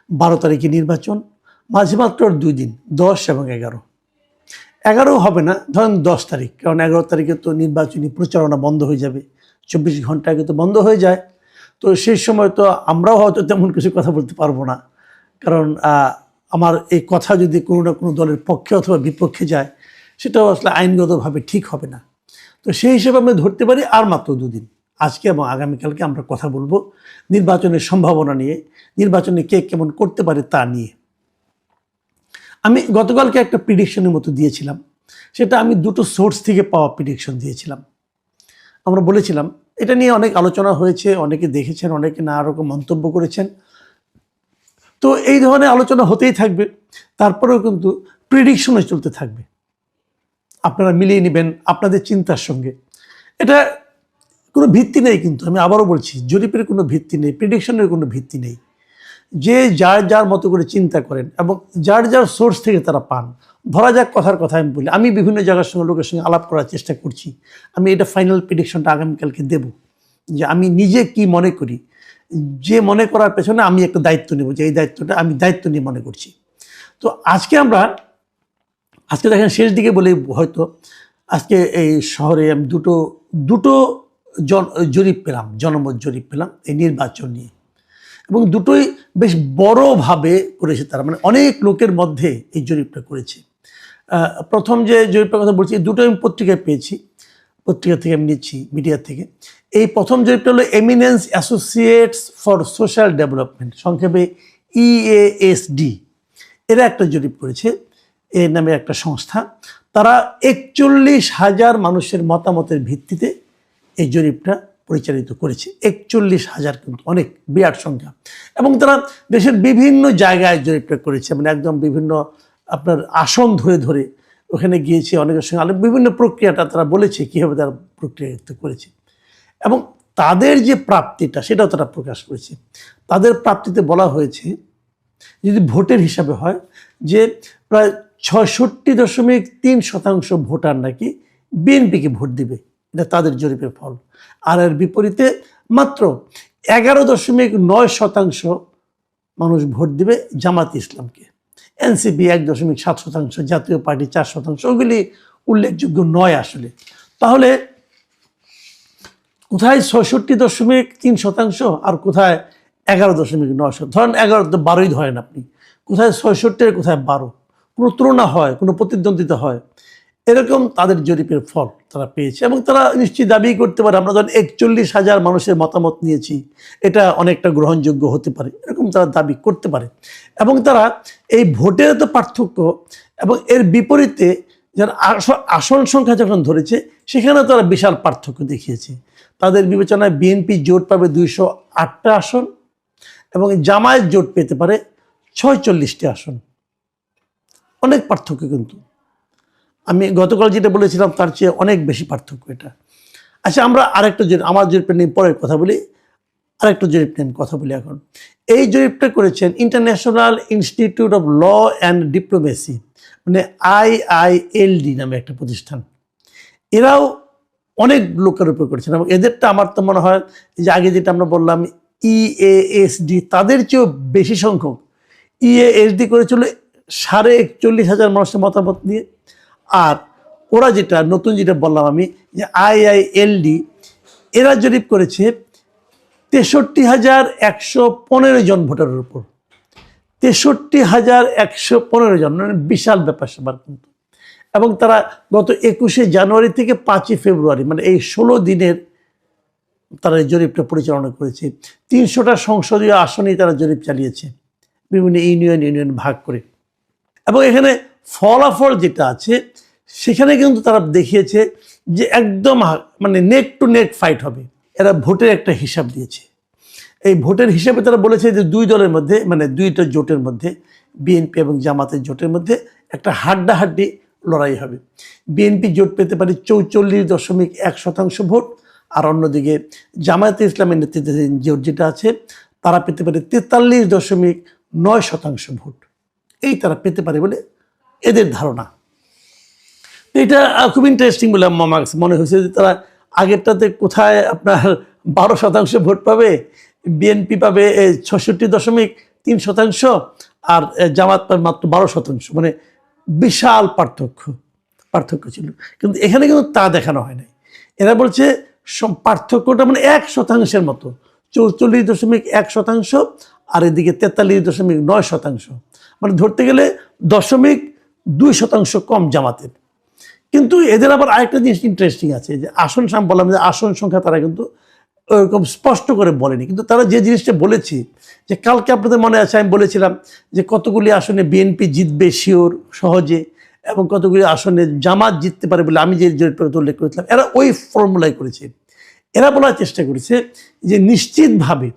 12 তারিখে নির্বাচন, মাঝে মাত্র 2 দিন, 10 এবং 11। 11 হবে না, ধরেন 10 তারিখ, কারণ 11 তারিখে তো নির্বাচনী প্রচারণা বন্ধ হয়ে যাবে, 24 ঘন্টা আগে তো বন্ধ হয়ে যায়। তো সেই সময় তো আমরাও হয়তো তেমন কিছু কথা বলতে পারবো না, কারণ আমার এই কথা যদি কোনো না কোনো দলের পক্ষে অথবা বিপক্ষে যায়, সেটাও আসলে আইনগতভাবে ঠিক হবে না। তো সেই হিসেবে আমরা ধরতে পারি আর মাত্র 2 দিন, আজকে এবং আগামীকালকে আমরা কথা বলবো নির্বাচনের সম্ভাবনা নিয়ে, নির্বাচনে কে কেমন করতে পারে তা নিয়ে। আমি গতকালকে একটা প্রিডিকশনের মতো দিয়েছিলাম, সেটা আমি দুটো সোর্স থেকে পাওয়া প্রিডিকশন দিয়েছিলাম। আমরা বলেছিলাম, এটা নিয়ে অনেক আলোচনা হয়েছে, অনেকে দেখেছেন, অনেকে নানা রকম মন্তব্য করেছেন। তো এই ধরনের আলোচনা হতেই থাকবে, তারপরেও কিন্তু প্রিডিকশনে চলতে থাকবে। আপনারা মিলিয়ে নেবেন আপনাদের চিন্তার সঙ্গে। এটা কোনো ভিত্তি নেই, কিন্তু আমি আবারও বলছি, জরিপের কোনো ভিত্তি নেই, প্রিডিকশনের কোনো ভিত্তি নেই। যে যার যার মতো করে চিন্তা করেন এবং যার যার সোর্স থেকে তারা পান। ধরা যাক, কথার কথা আমি বলি, আমি বিভিন্ন জায়গার সঙ্গে লোকের সঙ্গে আলাপ করার চেষ্টা করছি। আমি এটা ফাইনাল প্রেডিকশনটা আগামীকালকে দেব, যে আমি নিজে কি মনে করি, যে মনে করার পেছনে আমি একটা দায়িত্ব নেব, যে এই দায়িত্বটা আমি দায়িত্ব নিয়ে মনে করছি। তো আজকে দেখেন শেষ দিকে বলে হয়তো, আজকে এই শহরে আমি দুটো জরিপ পেলাম, জনমত জরিপ পেলাম এই নির্বাচন নিয়ে, এবং দুটোই বেশ বড়ভাবে করেছে তারা, মানে অনেক লোকের মধ্যে এই জরিপটা করেছে। প্রথম যে জরিপটার কথা বলছি, দুটো আমি পত্রিকায় পেয়েছি, পত্রিকা থেকে আমি নিচ্ছি, মিডিয়া থেকে। এই প্রথম জরিপটা হলো eminence associates for social development, সংক্ষেপে EASD, এরা একটা জরিপ করেছে, এর নামে একটা সংস্থা। তারা 41,000 মানুষের মতামতের ভিত্তিতে এই জরিপটা পরিচালিত করেছে। 41,000 কিন্তু অনেক বিরাট সংখ্যা, এবং তারা দেশের বিভিন্ন জায়গায় জরিপটা করেছে, মানে একদম বিভিন্ন আপনার আসন ধরে ধরে ওখানে গিয়েছে, অনেকের সঙ্গে বিভিন্ন প্রক্রিয়াটা তারা বলেছে কীভাবে তারা প্রক্রিয়ায়িত করেছে, এবং তাদের যে প্রাপ্তিটা সেটাও তারা প্রকাশ করেছে। তাদের প্রাপ্তিতে বলা হয়েছে, যদি ভোটের হিসাবে হয়, যে প্রায় 66.3% ভোটার নাকি বিএনপিকে ভোট দিবে, এটা তাদের জরিপের ফল। আর এর বিপরীতে মাত্র 11.9% মানুষ ভোট দিবে জামাত ইসলামকে। এনসিপি 1.7%, জাতীয় পার্টি 4%, ওগুলি উল্লেখযোগ্য নয় আসলে। তাহলে কোথায় 66.3% আর কোথায় 11.9? ধরেন 11, 12ই ধরেন আপনি, কোথায় 66 আর কোথায় 12, কোনো তুলনা হয়, কোনো প্রতিদ্বন্দ্বিতা হয়, এরকম তাদের জরিপের ফল তারা পেয়েছে। এবং তারা নিশ্চয়ই দাবি করতে পারে, আমরা ধরেন 41,000 মানুষের মতামত নিয়েছি, এটা অনেকটা গ্রহণযোগ্য হতে পারে, এরকম তারা দাবি করতে পারে। এবং তারা এই ভোটের তো পার্থক্য এবং এর বিপরীতে যারা আসন সংখ্যা যখন ধরেছে, সেখানে তারা বিশাল পার্থক্য দেখিয়েছে। তাদের বিবেচনায় বিএনপি জোট পাবে 208টা আসন এবং জামায়াত জোট পেতে পারে 46টি আসন। অনেক পার্থক্য কিন্তু, আমি গতকাল যেটা বলেছিলাম তার চেয়ে অনেক বেশি পার্থক্য এটা। আচ্ছা, আমরা আরেকটা জরিপ, আমার জরিপটা নিয়ে পরে কথা বলি, আরেকটা জরিপ নিয়ে কথা বলি এখন। এই জরিপটা করেছেন International Institute of Law and Diplomacy, মানে IILD নামে একটা প্রতিষ্ঠান। এরাও অনেক লোকের উপর করেছেন, এবং এদেরটা আমার তো মনে হয় যে আগে যেটা আমরা বললাম EASD, তাদের চেয়েও বেশি সংখ্যক। EASD করেছিল 41,500 মানুষের মতামত নিয়ে, আর ওরা যেটা নতুন যেটা বললাম আমি, যে IILD, এরা জরিপ করেছে 63,115 জন ভোটারের উপর। 63,115 জন, মানে বিশাল ব্যাপার স্যাপার কিন্তু। এবং তারা গত 21শে জানুয়ারি থেকে 5ই ফেব্রুয়ারি, মানে এই 16 দিনের তারা এই জরিপটা পরিচালনা করেছে। 300টা সংসদীয় আসনেই তারা জরিপ চালিয়েছে, বিভিন্ন ইউনিয়ন ভাগ করে। এবং এখানে ফলাফল যেটা আছে, সেখানে কিন্তু তারা দেখিয়েছে যে একদম মানে নেক টু নেক ফাইট হবে। এরা ভোটের একটা হিসাব দিয়েছে। এই ভোটের হিসাবে তারা বলেছে যে দুই দলের মধ্যে, মানে দুইটা জোটের মধ্যে, বিএনপি এবং জামাতের জোটের মধ্যে একটা হাড্ডাহাড্ডি লড়াই হবে। বিএনপি জোট পেতে পারে 44.1% ভোট, আর অন্যদিকে জামায়াতে ইসলামের নেতৃত্বাধীন জোট যেটা আছে, তারা পেতে পারে 43.9% ভোট। এই তারা পেতে পারে বলে এদের ধারণা। এটা খুব ইন্টারেস্টিং বলে আমার মনে হয়েছে, যে তারা আগেরটাতে কোথায় আপনার 12% ভোট পাবে, বিএনপি পাবে 3% আর জামাত পাবে মাত্র 12%, মানে বিশাল পার্থক্য ছিল। কিন্তু এখানে কিন্তু তা দেখানো হয় নাই। এরা বলছে পার্থক্যটা মানে 1% মতো, 44.1% আর এদিকে 43.9%, মানে ধরতে গেলে 0.2% কম জামাতের। কিন্তু এদের আবার আরেকটা জিনিস ইন্টারেস্টিং আছে, যে আসন বললাম যে আসন সংখ্যা তারা কিন্তু ওরকম স্পষ্ট করে বলেনি, কিন্তু তারা যে জিনিসটা বলেছে, যে কালকে আপনাদের মনে আছে আমি বলেছিলাম যে কতগুলি আসনে বিএনপি জিতবে শিওর সহজে, এবং কতগুলি আসনে জামাত জিততে পারে বলে আমি যে উল্লেখ করেছিলাম, এরা ওই ফর্মুলাই করেছে। এরা বলার চেষ্টা করেছে যে নিশ্চিতভাবে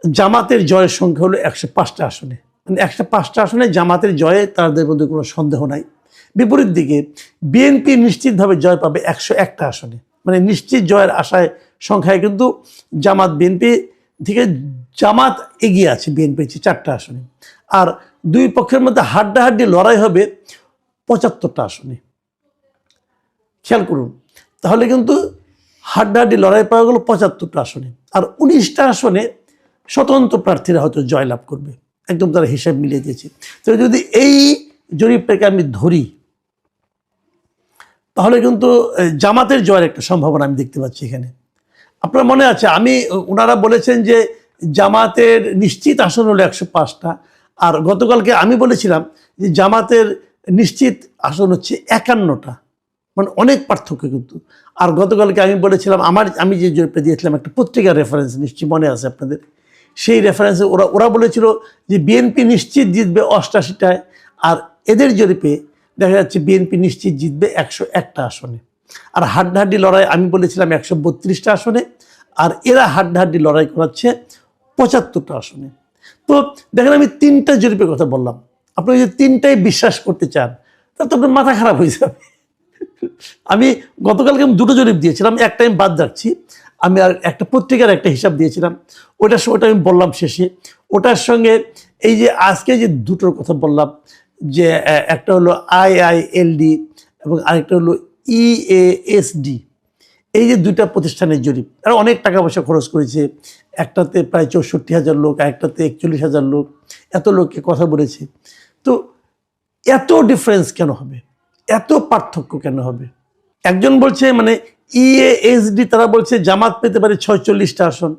জামাতের জয়ের সংখ্যা হলো 105টা আসনে, মানে 105টা আসনে জামাতের জয়ে তাদের মধ্যে কোনো সন্দেহ নাই। বিপরীত দিকে বিএনপি নিশ্চিতভাবে জয় পাবে 101টা আসনে, মানে নিশ্চিত জয়ের আশায় সংখ্যায় কিন্তু জামাত বিএনপি থেকে জামাত এগিয়ে আছে বিএনপির 4টা আসনে। আর দুই পক্ষের মধ্যে হাড্ডাহাড্ডি লড়াই হবে 75টা আসনে। খেয়াল করুন, তাহলে কিন্তু হাড্ডাহাড্ডি লড়াই পাওয়া গেল 75টা আসনে, আর 19টা আসনে স্বতন্ত্র প্রার্থীরা হয়তো জয়লাভ করবে, একদম তারা হিসাব মিলিয়ে দিয়েছে। তো যদি এই জরিপটাকে আমি ধরি, তাহলে কিন্তু জামাতের জয়ের একটা সম্ভাবনা আমি দেখতে পাচ্ছি এখানে। আপনার মনে আছে ওনারা বলেছেন যে জামাতের নিশ্চিত আসন হলো 105টা, আর গতকালকে আমি বলেছিলাম যে জামাতের নিশ্চিত আসন হচ্ছে 51টা, মানে অনেক পার্থক্য কিন্তু। আর গতকালকে আমি বলেছিলাম আমি যে জরিপটা দিয়েছিলাম একটা পত্রিকার রেফারেন্স, নিশ্চয়ই মনে আছে আপনাদের, সেই রেফারেন্সে ওরা বলেছিল যে বিএনপি নিশ্চিত জিতবে 88টায়, আর এদের জরিপে দেখা যাচ্ছে বিএনপি নিশ্চিত জিতবে 101টা আসনে। আর হাড্ডাহাড্ডি লড়াই আমি বলেছিলাম 132টা আসনে, আর এরা হাড্ডাহাড্ডি লড়াই করাচ্ছে 75টা আসনে। তো দেখেন আমি 3টা জরিপের কথা বললাম, আপনি যদি 3টাই বিশ্বাস করতে চান তাহলে তো আপনার মাথা খারাপ হয়ে যাবে। আমি গতকালকে 2টো জরিপ দিয়েছিলাম, একটা আমি বাদ রাখছি, আমি আর একটা পত্রিকার একটা হিসাব দিয়েছিলাম, ওটা আমি বললাম শেষে। ওটার সঙ্গে এই যে আজকে যে 2টোর কথা বললাম, যে একটা হলো IILD এবং আরেকটা হলো EASD, এই যে 2টা প্রতিষ্ঠানের জরিপ, আর অনেক টাকা পয়সা খরচ করেছে। একটাতে প্রায় 64,000 লোক, আরেকটাতে 41,000 লোক, এত লোককে কথা বলেছে। তো এত ডিফারেন্স কেন হবে, এত পার্থক্য কেন হবে? একজন বলছে মানে EASD তারা বলছে জামাত পেতে পারে 46টা আসন,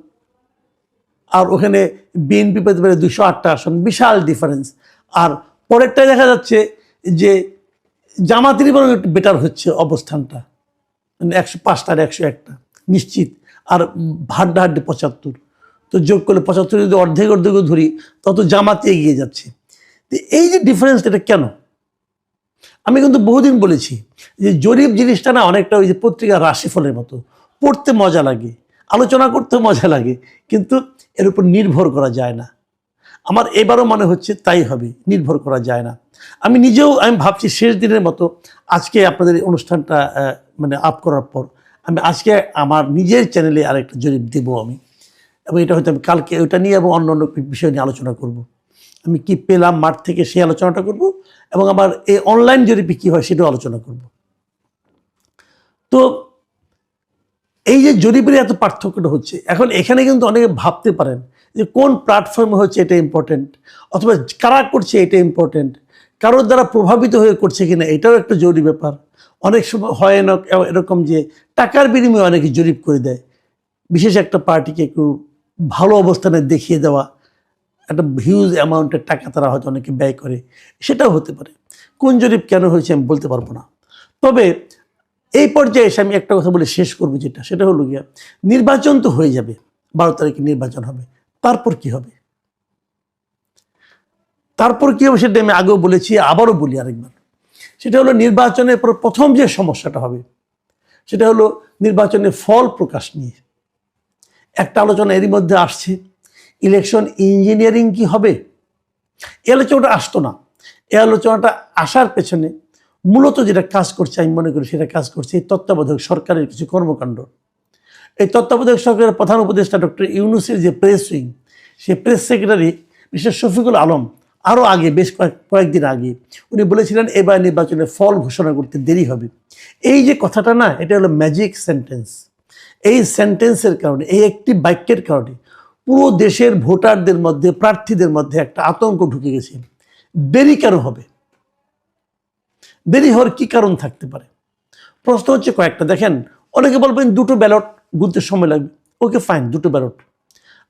আর ওখানে বিএনপি পেতে পারে 208টা আসন, বিশাল ডিফারেন্স। আর পরেরটায় দেখা যাচ্ছে যে জামাতেরই বরং একটু বেটার হচ্ছে অবস্থানটা, মানে 105টার 101টা নিশ্চিত, আর হাড্ডাহাড্ডি 75। তো যোগ করলে 75 যদি অর্ধেকও ধরি, তত জামাতে এগিয়ে যাচ্ছে। তো এই যে ডিফারেন্স, এটা কেন? আমি কিন্তু বহুদিন বলেছি যে জরিপ জিনিসটা না অনেকটা ওই যে পত্রিকা রাশিফলের মতো, পড়তে মজা লাগে, আলোচনা করতে মজা লাগে, কিন্তু এর উপর নির্ভর করা যায় না। আমার এবারও মনে হচ্ছে তাই হবে, নির্ভর করা যায় না। আমি নিজেও ভাবছি শেষ দিনের মতো আজকে আপনাদের এই অনুষ্ঠানটা মানে আপ করার পর আমি আজকে আমার নিজের চ্যানেলে আরেকটা জরিপ দেবো আমি, এবং এটা হয়তো আমি কালকে ওইটা নিয়ে এবং অন্য বিষয় নিয়ে আলোচনা করব। আমি কি পেলাম মাঠ থেকে সেই আলোচনাটা করব, এবং আবার এই অনলাইন জরিপে কী হয় সেটাও আলোচনা করব। তো এই যে জরিপের এত পার্থক্যটা হচ্ছে, এখন এখানে কিন্তু অনেকে ভাবতে পারেন যে কোন প্ল্যাটফর্মে হচ্ছে এটা ইম্পর্টেন্ট, অথবা কারা করছে এটা ইম্পর্টেন্ট, কারোর দ্বারা প্রভাবিত হয়ে করছে কিনা এটাও একটা জরুরি ব্যাপার। অনেক সময় হয় না এরকম যে টাকার বিনিময়ে অনেকে জরিপ করে দেয়, বিশেষ একটা পার্টিকে একটু ভালো অবস্থানে দেখিয়ে দেওয়া, একটা হিউজ অ্যামাউন্টের টাকা তারা হয়তো অনেকে ব্যয় করে, সেটাও হতে পারে। কোন জরিপ কেন হয়েছে আমি বলতে পারবো না। তবে এই পর্যায়ে এসে আমি একটা কথা বলে শেষ করবো, সেটা হলো গিয়া নির্বাচন তো হয়ে যাবে, 12 তারিখে নির্বাচন হবে, তারপর কি হবে? তারপর কি হবে সেটা আমি আগেও বলেছি, আবারও বলি আরেকবার। সেটা হলো নির্বাচনের পর প্রথম যে সমস্যাটা হবে সেটা হলো নির্বাচনের ফল প্রকাশ নিয়ে একটা আলোচনা এরই মধ্যে আসছে। ইলেকশন ইঞ্জিনিয়ারিং কি হবে, এই আলোচনাটা আসতো না। এই আলোচনাটা আসার পেছনে মূলত যেটা কাজ করছে আমি মনে করি সেটা কাজ করছে এই তত্ত্বাবধায়ক সরকারের কিছু কর্মকাণ্ড। এই তত্ত্বাবধায়ক সরকারের প্রধান উপদেষ্টা ডক্টর ইউনূসের যে প্রেস উইং, সেই press secretary mister Shafiqul Alam আরও আগে বেশ কয়েকদিন আগে উনি বলেছিলেন এবার নির্বাচনের ফল ঘোষণা করতে দেরি হবে। এই যে কথাটা না, এটা হলো ম্যাজিক সেন্টেন্স। এই সেন্টেন্সের কারণে, এই একটি বাক্যের কারণে পুরো দেশের ভোটারদের মধ্যে, প্রার্থীদের মধ্যে একটা আতঙ্ক ঢুকে গেছে। দেরি কেন হবে? দেরি হওয়ার কি কারণ থাকতে পারে? প্রশ্ন হচ্ছে কয়েকটা। দেখেন, অনেকে বলবেন দুটো ব্যালট গুনতে সময় লাগবে। ওকে ফাইন, দুটো ব্যালট।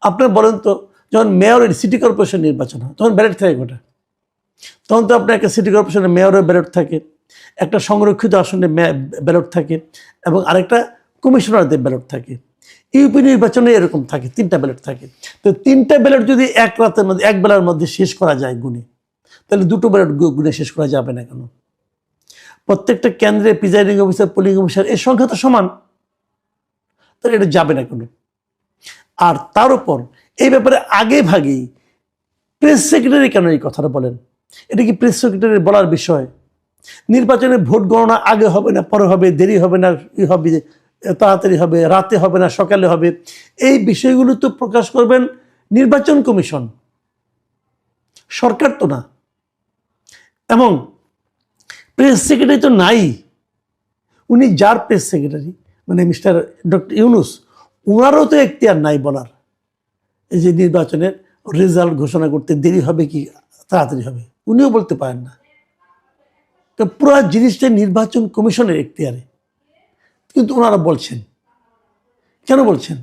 আপনার বলেন তো, যখন মেয়রের সিটি কর্পোরেশন নির্বাচন হয় তখন ব্যালট থাকে কোটা? তখন তো আপনার একটা সিটি কর্পোরেশনের মেয়রের ব্যালট থাকে, একটা সংরক্ষিত আসনে ব্যালট থাকে, এবং আরেকটা কমিশনারদের ব্যালট থাকে। ইউপি নির্বাচনে এরকম থাকে, 3টা ব্যালট থাকে। তো 3টা ব্যালট যদি এক রাতের মধ্যে, এক বেলার মধ্যে শেষ করা যায় গুনে, তাহলে দুটো ব্যালট গুনে শেষ করা যাবে না কেন? প্রত্যেকটা কেন্দ্রে প্রিজাইডিং অফিসার, পোলিং অফিসার এর সংখ্যা তো সমান, তাহলে এটা যাবে না কেন? আর তার উপর এই ব্যাপারে আগে ভাগেই প্রেস সেক্রেটারি কেন এই কথাটা বলেন? এটা কি প্রেস সেক্রেটারি বলার বিষয়? নির্বাচনে ভোট গণনা আগে হবে না পরে হবে, দেরি হবে না হবে, তাড়াতাড়ি হবে, রাতে হবে না সকালে হবে, এই বিষয়গুলো তো প্রকাশ করবেন নির্বাচন কমিশন, সরকার তো না। এবং প্রেস সেক্রেটারি তো নাই। উনি যার প্রেস সেক্রেটারি, মানে মিস্টার ডক্টর ইউনুস, ওনারও তো এখতিয়ার নাই বলার এই যে নির্বাচনের রেজাল্ট ঘোষণা করতে দেরি হবে কি তাড়াতাড়ি হবে, উনিও বলতে পারেন না। তো পুরো জিনিসটা নির্বাচন কমিশনের এখতিয়ারে, কিন্তু ওনারা বলছেন। কেন বলছেন?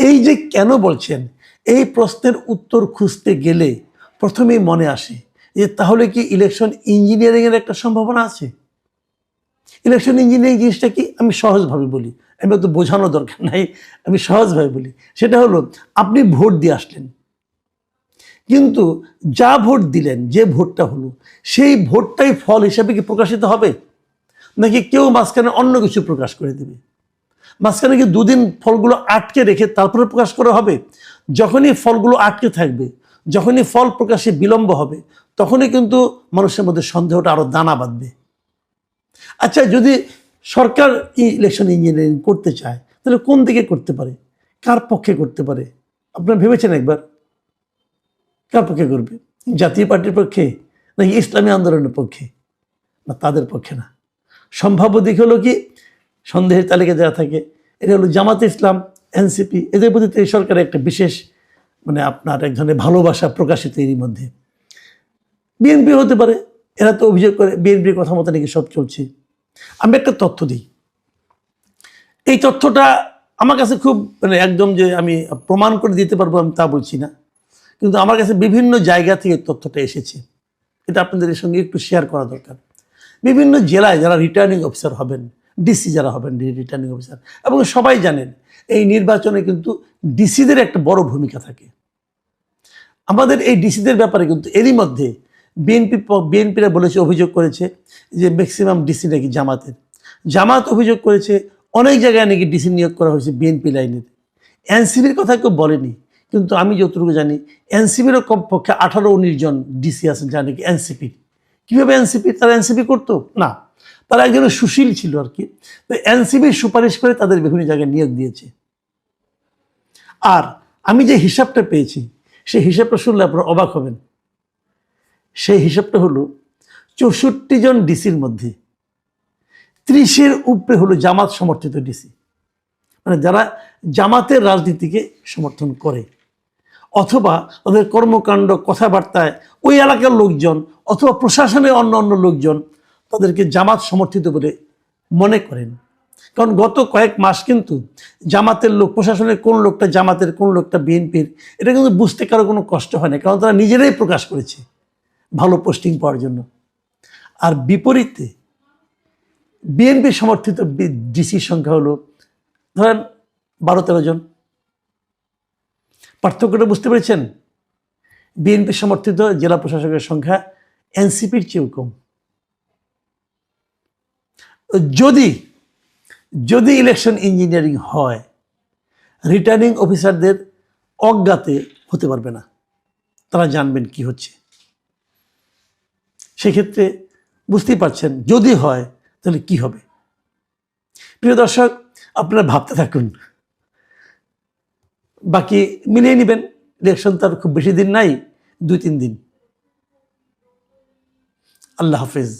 এই যে কেন বলছেন, এই প্রশ্নের উত্তর খুঁজতে গেলে প্রথমেই মনে আসে যে তাহলে কি ইলেকশন ইঞ্জিনিয়ারিং এর একটা সম্ভাবনা আছে? ইলেকশন ইঞ্জিনিয়ারিং জিনিসটা কি? আমি সহজভাবে বলি, আমি তো বোঝানো দরকার নাই, আমি সহজভাবে বলি। সেটা হলো, আপনি ভোট দিয়ে আসলেন, কিন্তু যা ভোট দিলেন, যে ভোটটা হলো, সেই ভোটটাই ফল হিসেবে কি প্রকাশিত হবে, নাকি কেউ মাঝখানে অন্য কিছু প্রকাশ করে দেবে? মাঝখানে কি দুদিন ফলগুলো আটকে রেখে তারপরে প্রকাশ করা হবে? যখনই ফলগুলো আটকে থাকবে, যখনই ফল প্রকাশে বিলম্ব হবে, তখনই কিন্তু মানুষের মধ্যে সন্দেহটা আরো দানা বাঁধবে। আচ্ছা, যদি সরকার ইলেকশন ইঞ্জিনিয়ারিং করতে চায়, তাহলে কোন দিকে করতে পারে, কার পক্ষে করতে পারে? আপনারা ভেবেছেন একবার? কার পক্ষে করবে? জাতীয় পার্টির পক্ষে, নাকি ইসলামী আন্দোলনের পক্ষে? না, তাদের পক্ষে না। সম্ভাব্য দিক হলো কি, সন্দেহের তালিকা যারা থাকে, এটা হলো জামাতে ইসলাম, এনসিপি, এদের প্রতি এই সরকারের একটা বিশেষ মানে আপনার এক ধরনের ভালোবাসা প্রকাশিত এরই মধ্যে। বিএনপি হতে পারে, এরা তো অভিযোগ করে বিএনপির কথা মতো নাকি সব চলছে। আমি একটা তথ্য দিই, এই তথ্যটা আমার কাছে খুব মানে একদম যে আমি প্রমাণ করে দিতে পারবো আমি তা বলছি না, কিন্তু আমার কাছে বিভিন্ন জায়গা থেকে তথ্যটা এসেছে, এটা আপনাদের সঙ্গে একটু শেয়ার করা দরকার। বিভিন্ন জেলায় যারা রিটার্নিং অফিসার হবেন, ডিসি যারা হবেন রিটার্নিং অফিসার, এবং সবাই জানেন এই নির্বাচনে কিন্তু ডিসিদের একটা বড় ভূমিকা থাকে। আমাদের এই ডিসিদের ব্যাপারে কিন্তু এরই মধ্যে বিএনপিরা বলেছে, অভিযোগ করেছে যে ম্যাক্সিমাম ডিসি নাকি জামাত অভিযোগ করেছে অনেক জায়গায় নাকি ডিসি নিয়োগ করা হয়েছে বিএনপি লাইনের। এনসিপির কথা কেউ বলেনি, কিন্তু আমি যতটুকু জানি এনসিপিরও কমপক্ষে 18-19 জন ডিসি আছেন যারা নাকি এনসিপি। কীভাবে এনসিপি? তারা এনসিপি করতো না, তারা একজন সুশীল ছিল আর কি। তো এনসিপির সুপারিশ করে তাদের বিভিন্ন জায়গায় নিয়োগ দিয়েছে। আর আমি যে হিসাবটা পেয়েছি, সেই হিসাবটা শুনলে আপনারা অবাক হবেন। সেই হিসাবটা হলো 64 জন ডিসির মধ্যে 30-এর উপরে হলো জামাত সমর্থিত ডিসি, মানে যারা জামাতের রাজনীতিকে সমর্থন করে, অথবা তাদের কর্মকাণ্ড কথাবার্তায় ওই এলাকার লোকজন অথবা প্রশাসনের অন্য অন্য লোকজন তাদেরকে জামাত সমর্থিত বলে মনে করেন। কারণ গত কয়েক মাস কিন্তু জামাতের লোক, প্রশাসনের কোন লোকটা জামাতের, কোন লোকটা বিএনপির, এটা কিন্তু বুঝতে কারো কোনো কষ্ট হয় না, কারণ তারা নিজেরাই প্রকাশ করেছে ভালো পোস্টিং পাওয়ার জন্য। আর বিপরীতে বিএনপি সমর্থিত ডিসির সংখ্যা হলো ধরেন 12-13 জন। পার্থক্যটা বুঝতে পেরেছেন? বিএনপি সমর্থিত জেলা প্রশাসকের সংখ্যা এনসিপির চেয়েও কম। যদি ইলেকশন ইঞ্জিনিয়ারিং হয়, রিটার্নিং অফিসারদের অজ্ঞাতে হতে পারবে না, তারা জানবেন কি হচ্ছে। সেক্ষেত্রে বুঝতেই পারছেন যদি হয় তাহলে কি হবে। প্রিয় দর্শক, আপনারা ভাবতে থাকুন, বাকি মিলিয়ে নেবেন। ইলেকশন তার খুব বেশি দিন নাই, 2-3 দিন। আল্লাহ হাফেজ।